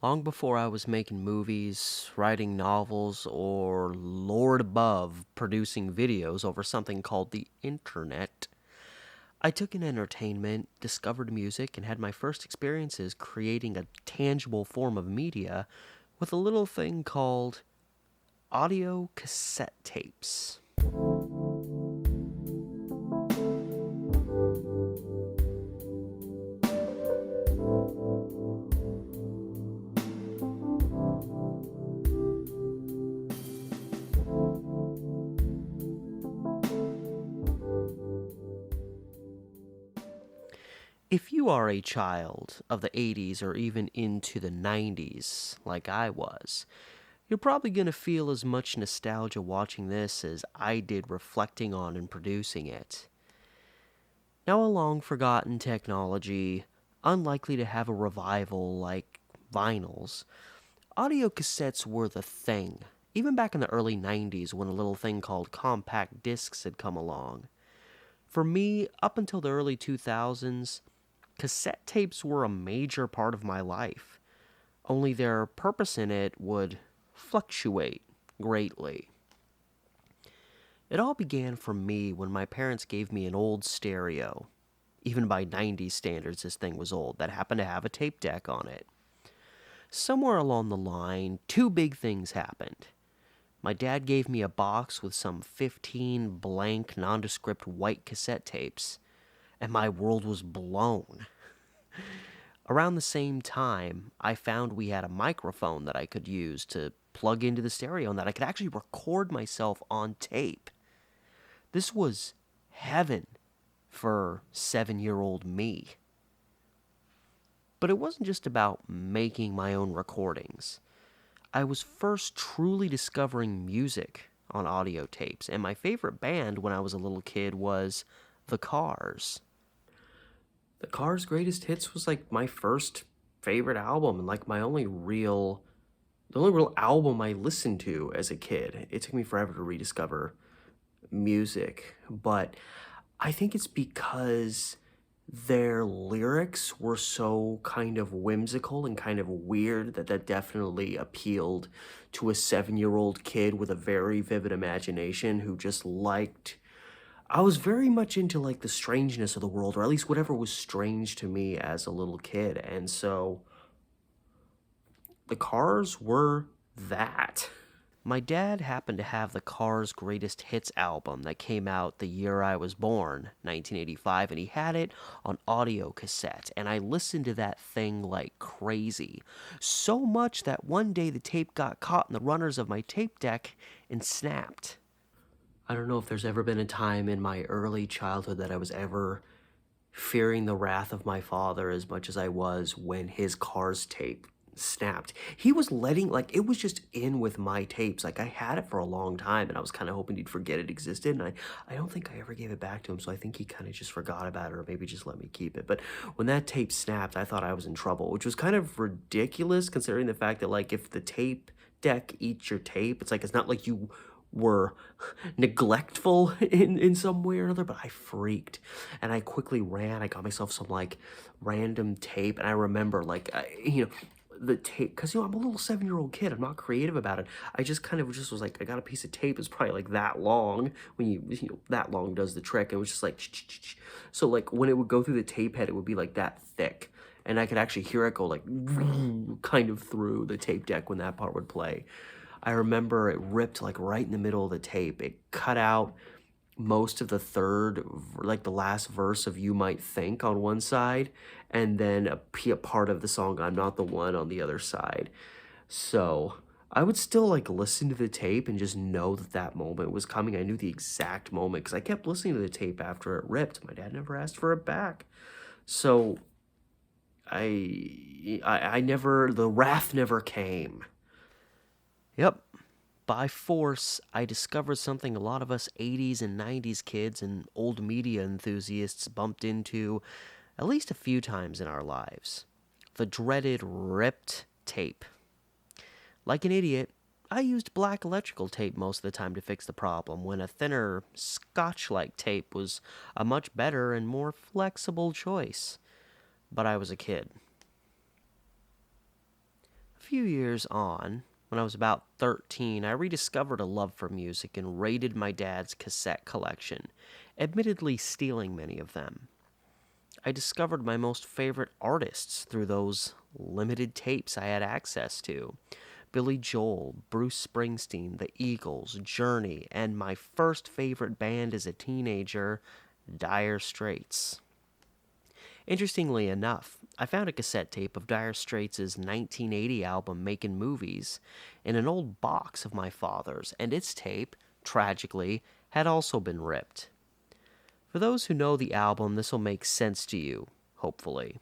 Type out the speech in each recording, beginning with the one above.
Long before I was making movies, writing novels, or, Lord above, producing videos over something called the internet, I took in entertainment, discovered music, and had my first experiences creating a tangible form of media with a little thing called audio cassette tapes. If you are a child of the 80s or even into the 90s, like I was, you're probably going to feel as much nostalgia watching this as I did reflecting on and producing it. Now, a long forgotten technology, unlikely to have a revival like vinyls, audio cassettes were the thing, even back in the early 90s when a little thing called compact discs had come along. For me, up until the early 2000s, cassette tapes were a major part of my life, only their purpose in it would fluctuate greatly. It all began for me when my parents gave me an old stereo. Even by 90s standards, this thing was old, that happened to have a tape deck on it. Somewhere along the line, two big things happened. My dad gave me a box with some 15 blank, nondescript white cassette tapes, and my world was blown. Around the same time, I found we had a microphone that I could use to plug into the stereo and that I could actually record myself on tape. This was heaven for 7-year-old me. But it wasn't just about making my own recordings. I was first truly discovering music on audio tapes, and my favorite band when I was a little kid was The Cars. The Cars' Greatest Hits was like my first favorite album and like the only real album I listened to as a kid. It took me forever to rediscover music, but I think it's because their lyrics were so kind of whimsical and kind of weird that definitely appealed to a 7-year-old kid with a very vivid imagination who just liked. I was very much into like the strangeness of the world, or at least whatever was strange to me as a little kid. And so the Cars were that. My dad happened to have the Cars' Greatest Hits album that came out the year I was born, 1985, and he had it on audio cassette, and I listened to that thing like crazy. So much that one day the tape got caught in the runners of my tape deck and snapped. I don't know if there's ever been a time in my early childhood that I was ever fearing the wrath of my father as much as I was when his Cars tape snapped. He was letting, like, it was just in with my tapes. Like, I had it for a long time, and I was kind of hoping he'd forget it existed, and I don't think I ever gave it back to him, so I think he kind of just forgot about it, or maybe just let me keep it. But when that tape snapped, I thought I was in trouble, which was kind of ridiculous, considering the fact that, like, if the tape deck eats your tape, it's not like you were neglectful in some way or another, but I freaked and I quickly ran. I got myself some like random tape, and I remember the tape, because I'm a little 7-year-old kid. I'm not creative about it. I just kind of just was like, I got a piece of tape. It's probably like that long. When that long does the trick. It was just like so like when it would go through the tape head, it would be like that thick, and I could actually hear it go like kind of through the tape deck when that part would play. I remember it ripped like right in the middle of the tape. It cut out most of the third, like the last verse of You Might Think on one side, and then a part of the song I'm Not the One on the other side. So I would still like listen to the tape and just know that moment was coming. I knew the exact moment because I kept listening to the tape after it ripped. My dad never asked for it back. So I never, the wrath never came. Yep. By force, I discovered something a lot of us 80s and 90s kids and old media enthusiasts bumped into at least a few times in our lives. The dreaded ripped tape. Like an idiot, I used black electrical tape most of the time to fix the problem, when a thinner, scotch-like tape was a much better and more flexible choice. But I was a kid. few years on, when I was about 13, I rediscovered a love for music and raided my dad's cassette collection, admittedly stealing many of them. I discovered my most favorite artists through those limited tapes I had access to. Billy Joel, Bruce Springsteen, The Eagles, Journey, and my first favorite band as a teenager, Dire Straits. Interestingly enough, I found a cassette tape of Dire Straits' 1980 album Makin' Movies in an old box of my father's, and its tape, tragically, had also been ripped. For those who know the album, this will make sense to you, hopefully.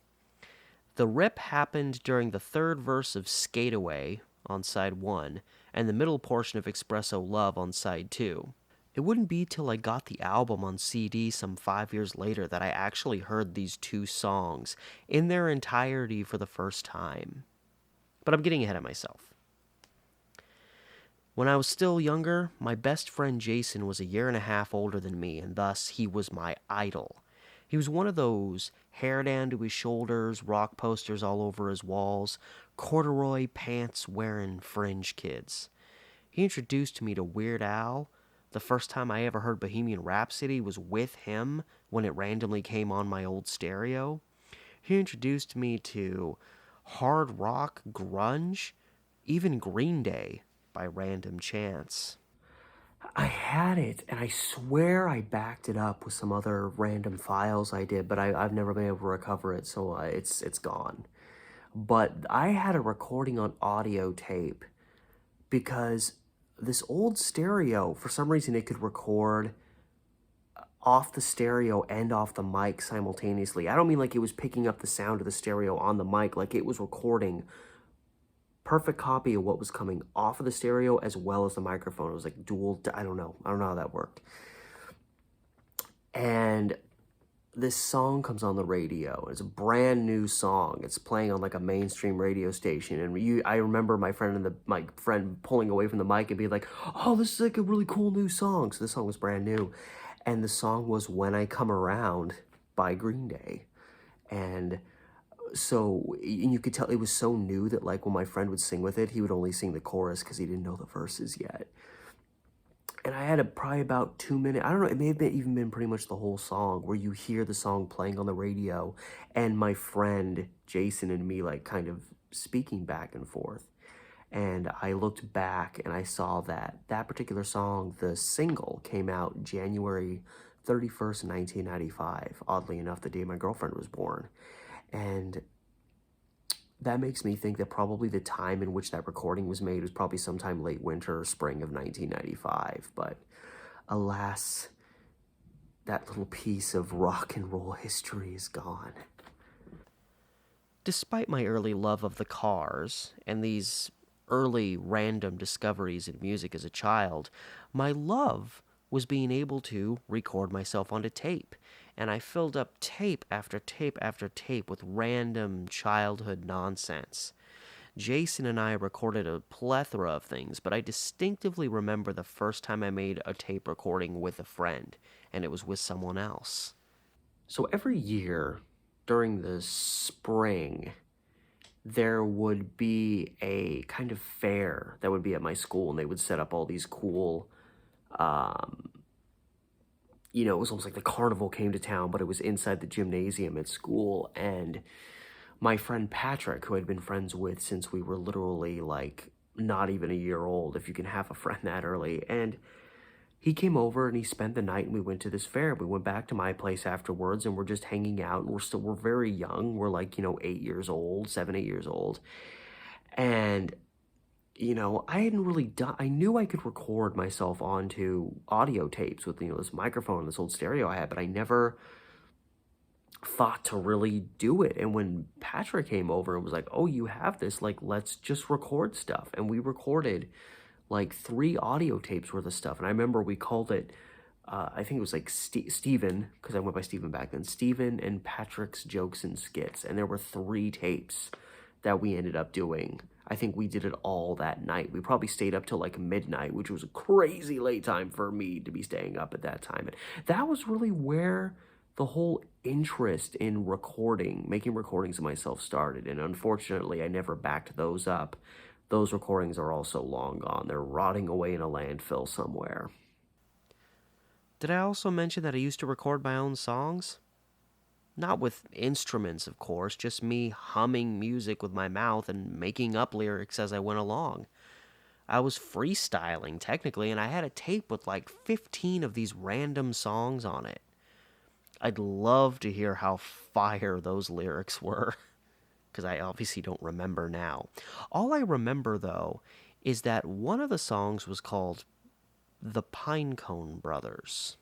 The rip happened during the third verse of Skate Away on side 1 and the middle portion of Espresso Love on side 2. It wouldn't be till I got the album on CD some 5 years later that I actually heard these two songs in their entirety for the first time. But I'm getting ahead of myself. When I was still younger, my best friend Jason was a year and a half older than me, and thus he was my idol. He was one of those hair down to his shoulders, rock posters all over his walls, corduroy pants wearing fringe kids. He introduced me to Weird Al. The first time I ever heard Bohemian Rhapsody was with him when it randomly came on my old stereo. He introduced me to hard rock, grunge, even Green Day by random chance. I had it, and I swear I backed it up with some other random files I did, but I've never been able to recover it, so it's gone. But I had a recording on audio tape because this old stereo, for some reason, it could record off the stereo and off the mic simultaneously. I don't mean like it was picking up the sound of the stereo on the mic, like it was recording perfect copy of what was coming off of the stereo as well as the microphone. It was like dual, I don't know how that worked. And this song comes on the radio. It's a brand new song. It's playing on like a mainstream radio station. And I remember my friend pulling away from the mic and being like, "Oh, this is like a really cool new song." So this song was brand new. And the song was When I Come Around by Green Day. And so you could tell it was so new that like when my friend would sing with it, he would only sing the chorus because he didn't know the verses yet. And I had probably about 2 minutes, I don't know, it may have even been pretty much the whole song where you hear the song playing on the radio and my friend Jason and me like kind of speaking back and forth. And I looked back and I saw that particular song, the single, came out January 31st, 1995, oddly enough, the day my girlfriend was born. And that makes me think that probably the time in which that recording was made was probably sometime late winter or spring of 1995. But alas, that little piece of rock and roll history is gone. Despite my early love of the Cars and these early random discoveries in music as a child, my love was being able to record myself onto tape. And I filled up tape after tape after tape with random childhood nonsense. Jason and I recorded a plethora of things, but I distinctively remember the first time I made a tape recording with a friend, and it was with someone else. So every year during the spring, there would be a kind of fair that would be at my school, and they would set up all these cool it was almost like the carnival came to town, but it was inside the gymnasium at school. And my friend Patrick, who I'd been friends with since we were literally like not even a year old, if you can have a friend that early, and he came over and he spent the night and we went to this fair. We went back to my place afterwards and we're just hanging out, and we're very young. We're like, 8 years old, 7, 8 years old. And I hadn't really done, I knew I could record myself onto audio tapes with, this microphone, this old stereo I had, but I never thought to really do it. And when Patrick came over and was like, "Oh, you have this, like, let's just record stuff." And we recorded like 3 audio tapes worth of stuff. And I remember we called it, I think it was like Steven, because I went by Steven back then, Steven and Patrick's Jokes and Skits. And there were 3 tapes that we ended up doing. I think we did it all that night. We probably stayed up till like midnight, which was a crazy late time for me to be staying up at that time. And that was really where the whole interest in making recordings of myself started, and unfortunately I never backed those up. Those recordings are also long gone. They're rotting away in a landfill somewhere. Did I also mention that I used to record my own songs? Not with instruments, of course, just me humming music with my mouth and making up lyrics as I went along. I was freestyling, technically, and I had a tape with like 15 of these random songs on it. I'd love to hear how fire those lyrics were, because I obviously don't remember now. All I remember, though, is that one of the songs was called The Pinecone Brothers.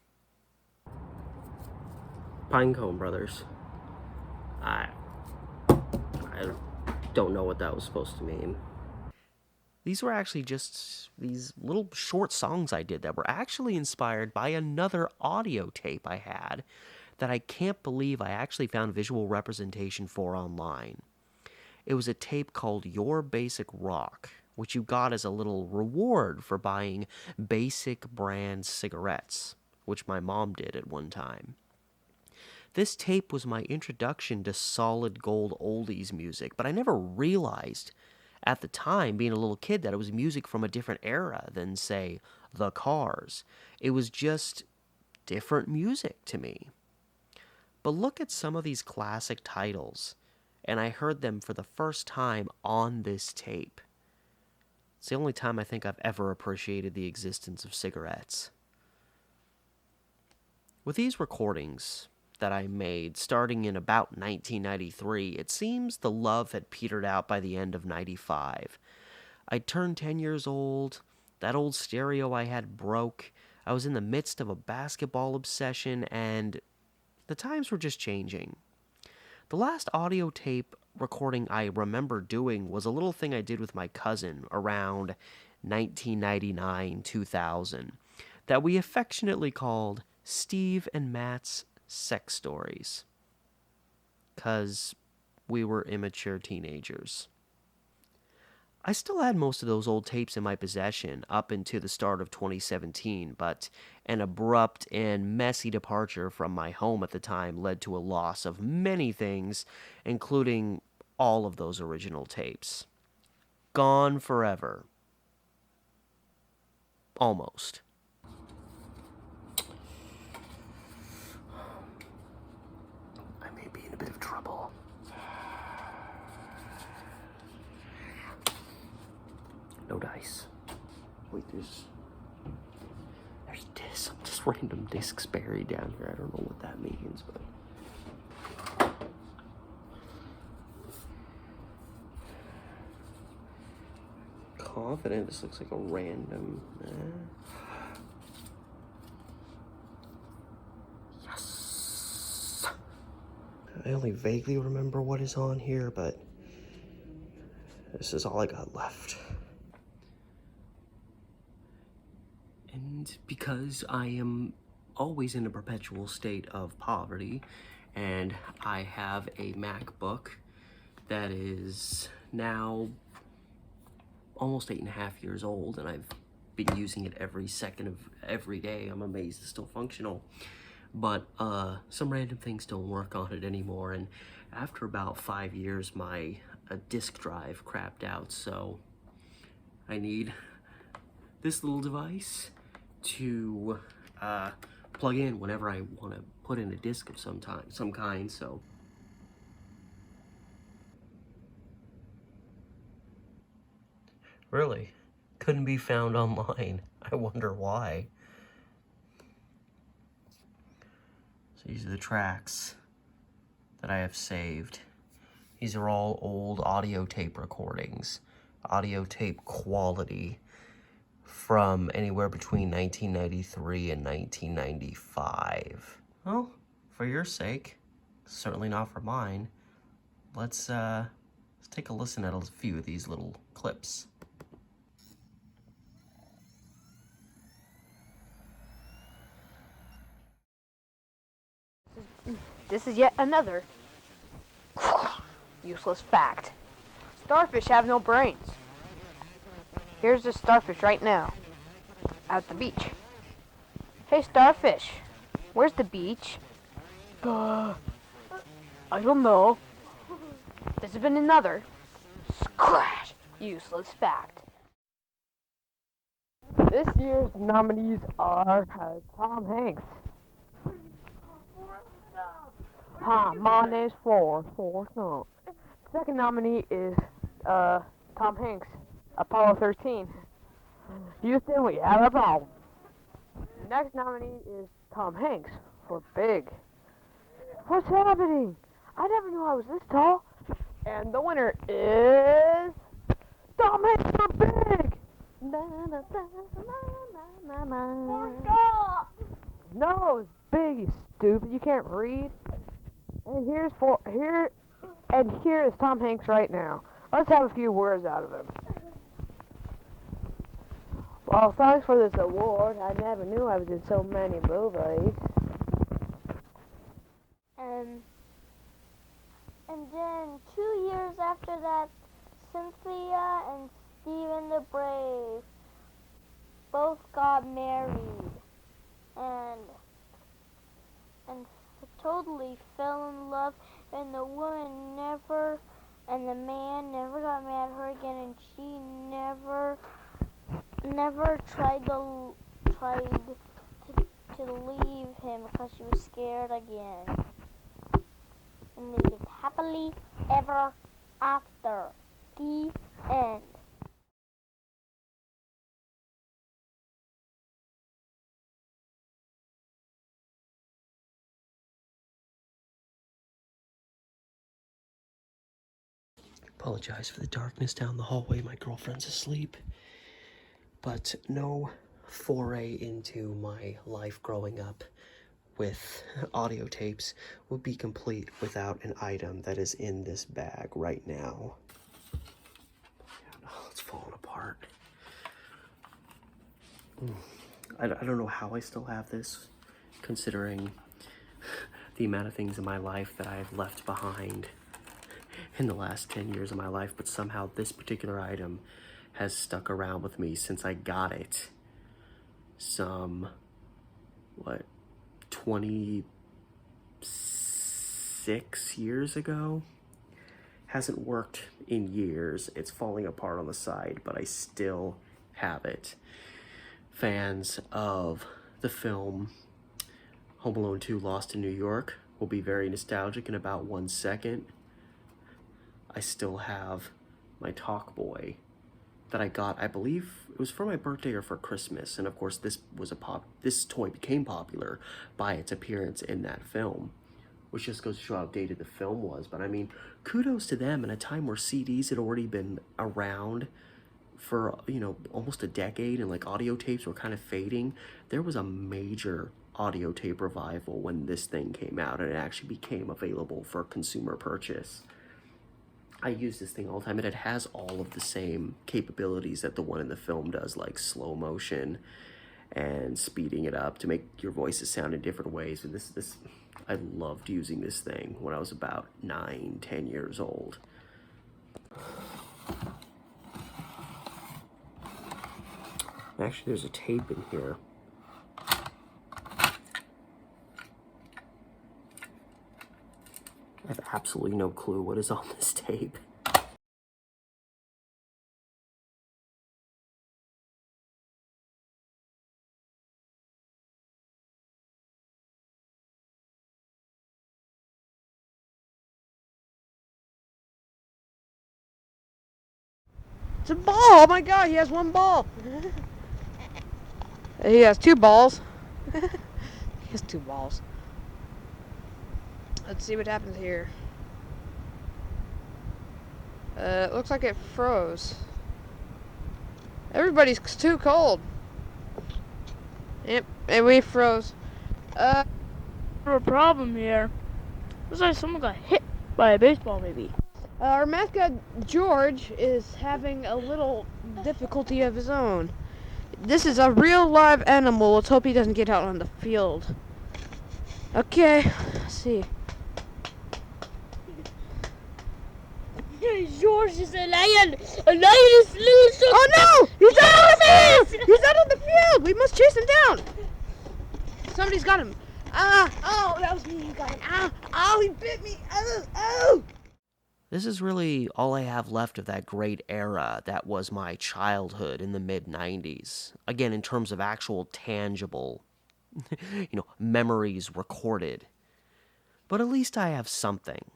Pinecone Brothers. I don't know what that was supposed to mean. These were actually just these little short songs I did that were actually inspired by another audio tape I had that I can't believe I actually found visual representation for online. It was a tape called Your Basic Rock, which you got as a little reward for buying Basic brand cigarettes, which my mom did at one time. This tape was my introduction to solid gold oldies music, but I never realized at the time, being a little kid, that it was music from a different era than, say, The Cars. It was just different music to me. But look at some of these classic titles, and I heard them for the first time on this tape. It's the only time I think I've ever appreciated the existence of cigarettes. With these recordings that I made starting in about 1993, it seems the love had petered out by the end of 95. I turned 10 years old, that old stereo I had broke, I was in the midst of a basketball obsession, and the times were just changing. The last audio tape recording I remember doing was a little thing I did with my cousin around 1999-2000 that we affectionately called Steve and Matt's Sex Stories, 'cause we were immature teenagers. I still had most of those old tapes in my possession up into the start of 2017, but an abrupt and messy departure from my home at the time led to a loss of many things, including all of those original tapes. Gone forever. Almost. I may be in a bit of trouble. No dice. Wait, there's discs. Just random discs buried down here. I don't know what that means, but confident. This looks like a random. Yes. I only vaguely remember what is on here, but this is all I got left. And because I am always in a perpetual state of poverty, and I have a MacBook that is now almost 8.5 years old, and I've been using it every second of every day. I'm amazed it's still functional. But some random things don't work on it anymore, and after about 5 years, my disk drive crapped out, so I need this little device to plug in whenever I want to put in a disc of some kind, so. Really? Couldn't be found online. I wonder why. So these are the tracks that I have saved. These are all old audio tape recordings. Audio tape quality from anywhere between 1993 and 1995. Well, for your sake, certainly not for mine, let's take a listen at a few of these little clips. This is yet another useless fact. Starfish have no brains. Here's a starfish right now, at the beach. Hey, starfish, where's the beach? I don't know. This has been another Scratch Useless Fact. This year's nominees are Tom Hanks. My name's Forrest Gump. Second nominee is Tom Hanks, Apollo 13. Houston, we have a problem. Next nominee is Tom Hanks for Big. What's happening? I never knew I was this tall. And the winner is Tom Hanks for Big. No, it's Big, you stupid. You can't read. And here is Tom Hanks right now. Let's have a few words out of him. Well, thanks for this award. I never knew I was in so many movies. And then 2 years after that, Cynthia and Stephen the Brave both got married and totally fell in love, and the man never got mad at her again, and she never tried to leave him because she was scared again. And they lived happily ever after. The end. Apologize for the darkness down the hallway. My girlfriend's asleep. But no foray into my life growing up with audio tapes would be complete without an item that is in this bag right now. Oh, it's falling apart. I don't know how I still have this, considering the amount of things in my life that I've left behind in the last 10 years of my life, but somehow this particular item has stuck around with me since I got it some, 26 years ago? Hasn't worked in years. It's falling apart on the side, but I still have it. Fans of the film Home Alone 2 Lost in New York will be very nostalgic in about 1 second. I still have my Talkboy that I got, I believe it was for my birthday or for Christmas, and of course this toy became popular by its appearance in that film, which just goes to show how dated the film was. But I mean, kudos to them in a time where CDs had already been around for, almost a decade, and like audio tapes were kind of fading. There was a major audio tape revival when this thing came out, and it actually became available for consumer purchase. I use this thing all the time, and it has all of the same capabilities that the one in the film does, like slow motion and speeding it up to make your voices sound in different ways. And I loved using this thing when I was about 9-10 years old. Actually, there's a tape in here. I have absolutely no clue what is on this tape. It's a ball! Oh my god, he has one ball! He has two balls. He has two balls. Let's see what happens here. It looks like it froze. Everybody's too cold. Yep, and we froze. A problem here. Looks like someone got hit by a baseball, maybe. Our mascot George is having a little difficulty of his own. This is a real live animal. Let's hope he doesn't get out on the field. Okay, let's see. George is a lion. A lion is loose. Oh no! He's out on the field! He's out on the field! We must chase him down! Somebody's got him. Ah! Oh, that was me. You got him. Ah! Oh, he bit me. Oh! Oh! This is really all I have left of that great era that was my childhood in the mid 90s. Again, in terms of actual tangible, memories recorded. But at least I have something.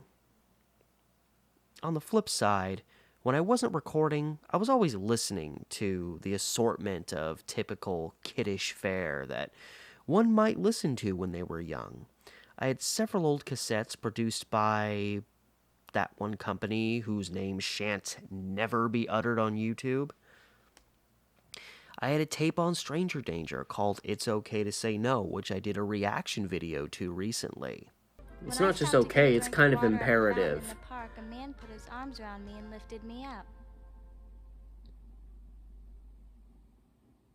On the flip side, when I wasn't recording, I was always listening to the assortment of typical kiddish fare that one might listen to when they were young. I had several old cassettes produced by that one company whose name shan't never be uttered on YouTube. I had a tape on Stranger Danger called It's Okay to Say No, which I did a reaction video to recently. It's not just okay, it's kind of imperative. In the park, a man put his arms around me and lifted me up.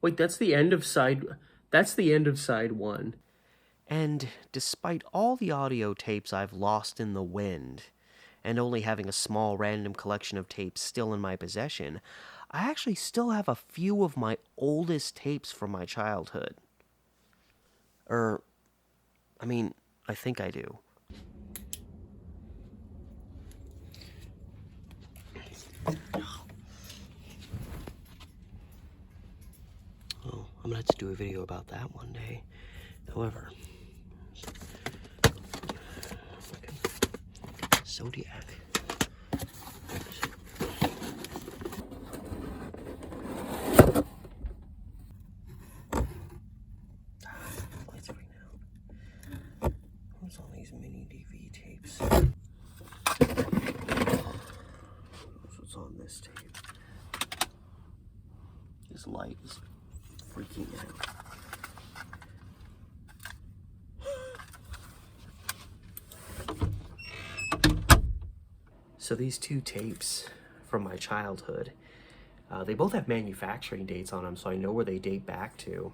Wait, that's the end of side one. And despite all the audio tapes I've lost in the wind, and only having a small random collection of tapes still in my possession, I actually still have a few of my oldest tapes from my childhood. I think I do. Well, I'm gonna have to do a video about that one day. However, Zodiac. Lights right now. What's on these mini DV tapes? What's on this tape? This light is freaking out. So these two tapes from my childhood, they both have manufacturing dates on them, so I know where they date back to.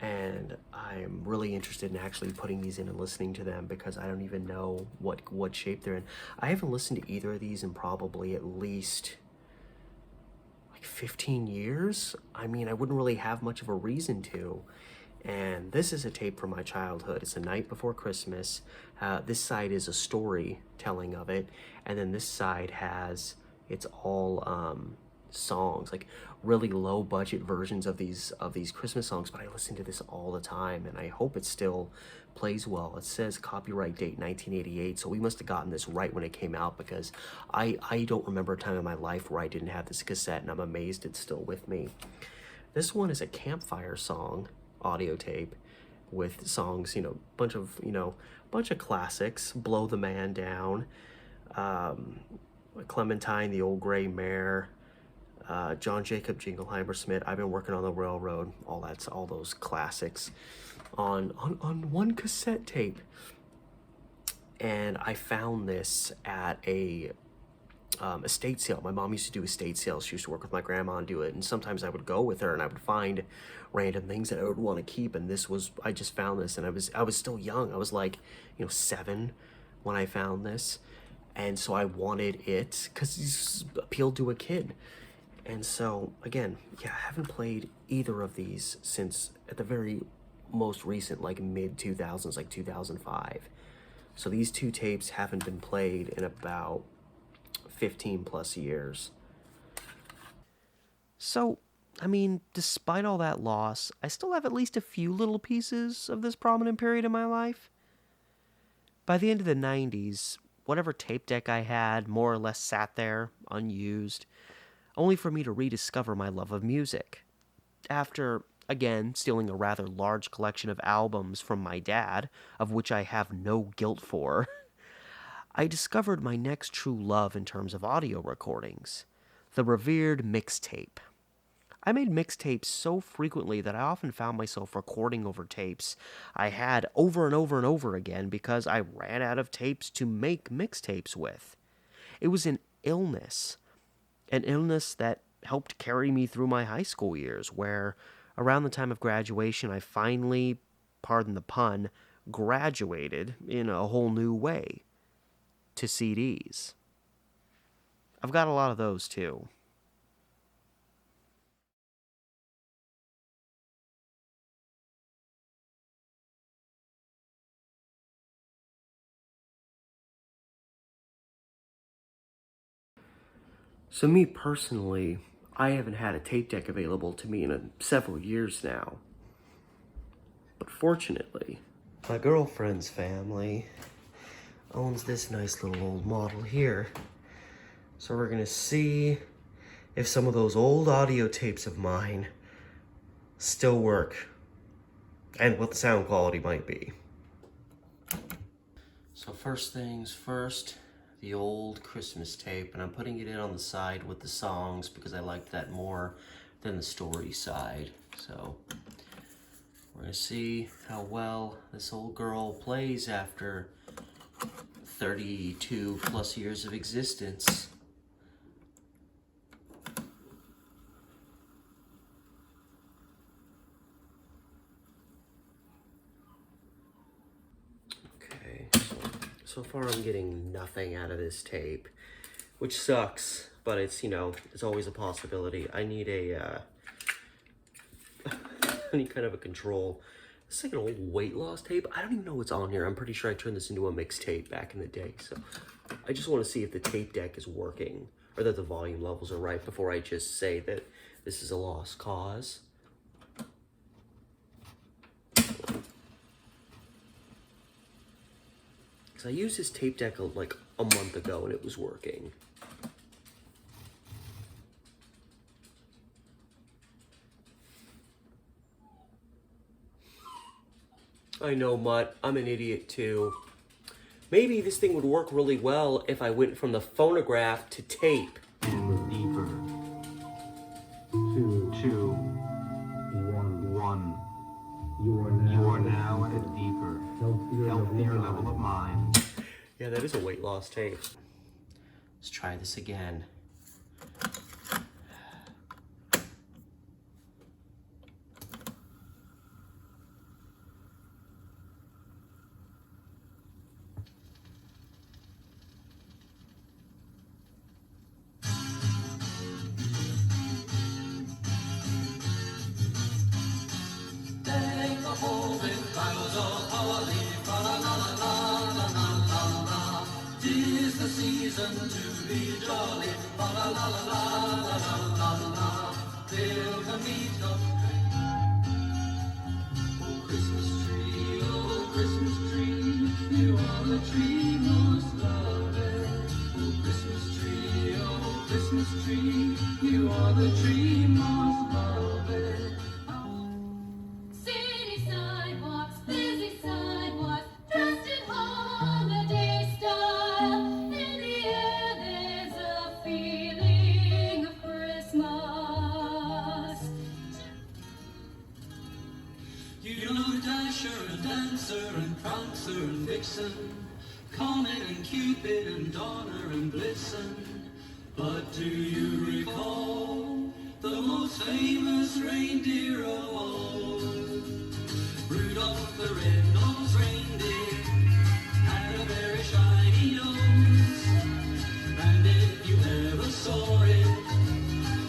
And I'm really interested in actually putting these in and listening to them because I don't even know what shape they're in. I haven't listened to either of these in probably at least like 15 years. I mean, I wouldn't really have much of a reason to. And this is a tape from my childhood. It's A Night Before Christmas. This side is a story telling of it, and then this side it's all songs, like really low budget versions of these Christmas songs. But I listen to this all the time, and I hope it still plays well. It says copyright date 1988, so we must have gotten this right when it came out because I don't remember a time in my life where I didn't have this cassette, and I'm amazed it's still with me. This one is a Campfire song audio tape with songs, bunch of classics. Blow the Man Down, Clementine, The Old Gray Mare, John Jacob Jingleheimer Smith, I've Been Working on the Railroad, all those classics on one cassette tape. And I found this at a estate sale. My mom used to do estate sales. She used to work with my grandma and do it, and sometimes I would go with her and I would find random things that I would want to keep. And I just found this, and I was still young. I was like 7 when I found this, and so I wanted it because it appealed to a kid. And so again, I haven't played either of these since at the very most recent, like mid 2000s, like 2005. So these two tapes haven't been played in about 15 plus years. So, despite all that loss, I still have at least a few little pieces of this prominent period in my life. By the end of the 90s, whatever tape deck I had more or less sat there, unused, only for me to rediscover my love of music. After, again, stealing a rather large collection of albums from my dad, of which I have no guilt for, I discovered my next true love in terms of audio recordings, the revered mixtape. I made mixtapes so frequently that I often found myself recording over tapes I had over and over and over again because I ran out of tapes to make mixtapes with. It was an illness that helped carry me through my high school years, where around the time of graduation I finally, pardon the pun, graduated in a whole new way to CDs. I've got a lot of those too. So me personally, I haven't had a tape deck available to me in several years now. But fortunately, my girlfriend's family owns this nice little old model here. So we're gonna see if some of those old audio tapes of mine still work and what the sound quality might be. So first things first, the old Christmas tape, and I'm putting it in on the side with the songs because I liked that more than the story side. So we're gonna see how well this old girl plays after 32 plus years of existence. Okay, so far I'm getting nothing out of this tape, which sucks, but it's, you know, it's always a possibility. I need a, any kind of a control. This is like an old weight loss tape. I don't even know what's on here. I'm pretty sure I turned this into a mixtape back in the day, so I just want to see if the tape deck is working or that the volume levels are right before I just say that this is a lost cause. Because I used this tape deck like a month ago and it was working. I know, Mutt. I'm an idiot too. Maybe this thing would work really well if I went from the phonograph to tape. Deeper. 2, 1. You are now at a deeper, healthier level of mind. Yeah, that is a weight loss tape. Let's try this again. City sidewalks, busy sidewalks, dressed in holiday style. In the air there's a feeling of Christmas. You know Dasher and Dancer and Prancer and Vixen, Comet and Cupid and Donner and Blitzen. But do you recall the most famous reindeer of all? Rudolph the red-nosed reindeer had a very shiny nose, and if you ever saw it,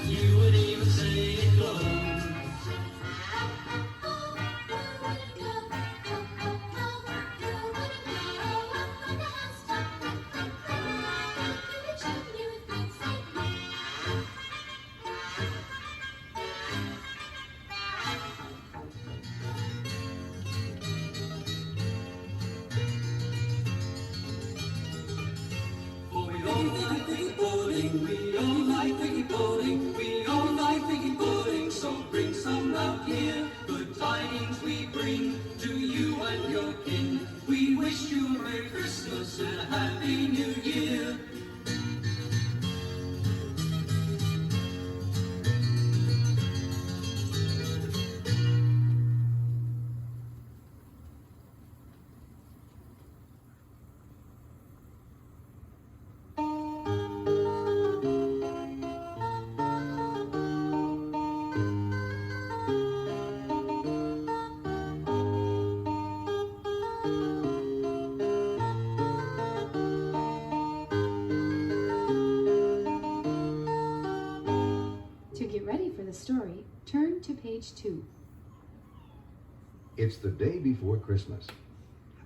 you would even say it glows. We all like figgy pudding, we all like figgy pudding, so bring some out here. Good tidings we bring to you and your kin. We wish you a Merry Christmas and a Happy New Year. To get ready for the story, turn to page 2. It's the day before Christmas.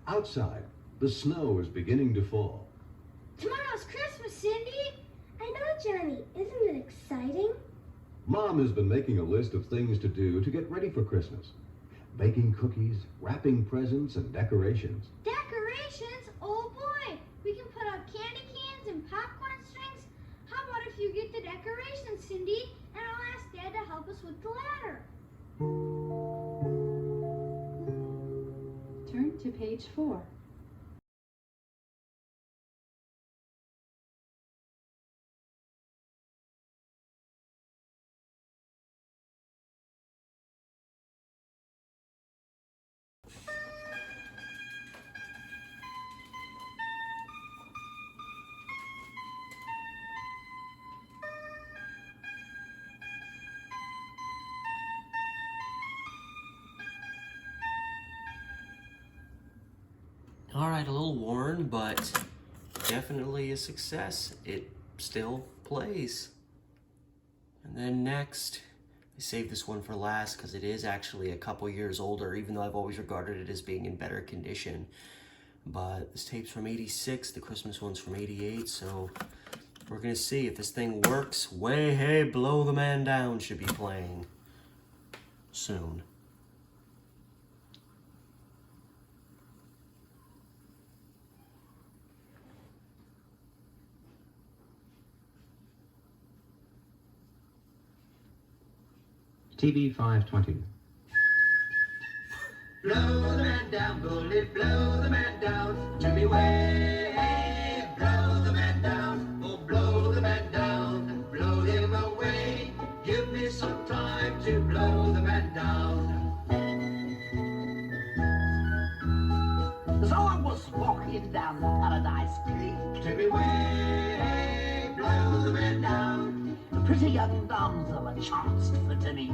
Outside, the snow is beginning to fall. Tomorrow's Christmas, Cindy. I know what Johnny. Isn't it exciting? Mom has been making a list of things to do to get ready for Christmas. Baking cookies, wrapping presents, and decorations. Decorations? Oh boy! We can put up candy cans and popcorn strings. How about if you get the decorations, Cindy, and I'll ask Dad to help us with the ladder. Turn to page 4. Alright, a little worn, but definitely a success. It still plays. And then next, I saved this one for last because it is actually a couple years older, even though I've always regarded it as being in better condition. But this tape's from 86, the Christmas one's from 88, so we're gonna see if this thing works. Way Hey Blow the Man Down should be playing soon. TV 520. Blow the man down, bullet, blow the man down, to me way. Blow the man down, oh blow the man down, blow him away. Give me some time to blow the man down. So I was walking down Paradise Creek. To me way, blow the man down. A pretty young damsel I chanced for to meet.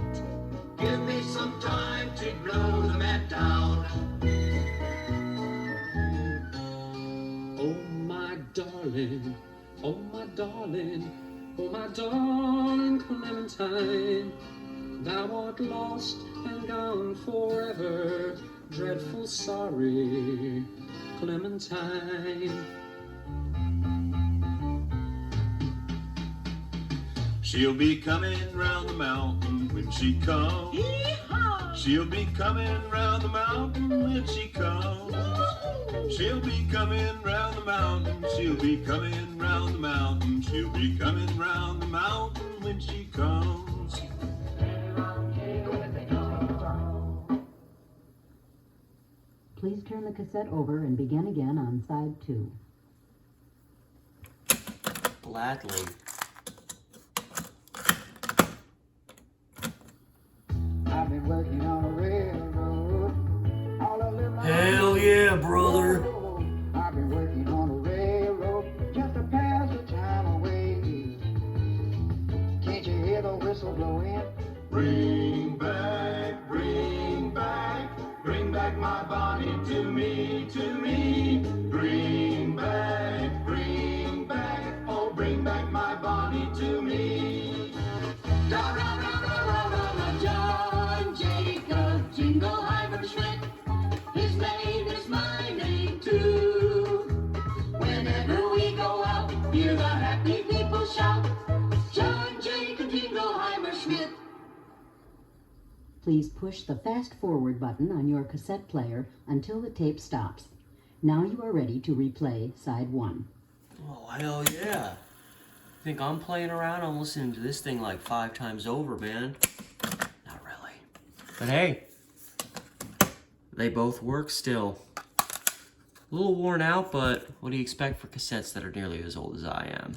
Give me some time to blow the man down. Oh my darling, oh my darling, oh my darling Clementine, thou art lost and gone forever, dreadful sorry Clementine. She'll be coming round the mountain when she comes. Yee-haw! She'll be coming round the mountain when she comes. She'll be coming round the mountain. She'll be coming round the mountain. She'll be coming round the mountain when she comes. Please turn the cassette over and begin again on side 2. Gladly. I've been working on a railroad. Hell yeah, brother. I've been working on a railroad just to pass the time away. Can't you hear the whistle blowing? Bring back, bring back, bring back my Bonnie to me, to me. Bring back, oh bring back my Bonnie to me. Da da da da da da da. John Jacob Jingleheimer Schmidt. His name is my name too. Whenever we go out, hear the happy people shout. John Jacob Jingleheimer Schmidt. Please push the fast forward button on your cassette player until the tape stops. Now you are ready to replay side 1. Oh, hell yeah. Think I'm playing around? I'm listening to this thing like 5 times over, man. Not really. But hey, they both work still. A little worn out, but what do you expect for cassettes that are nearly as old as I am?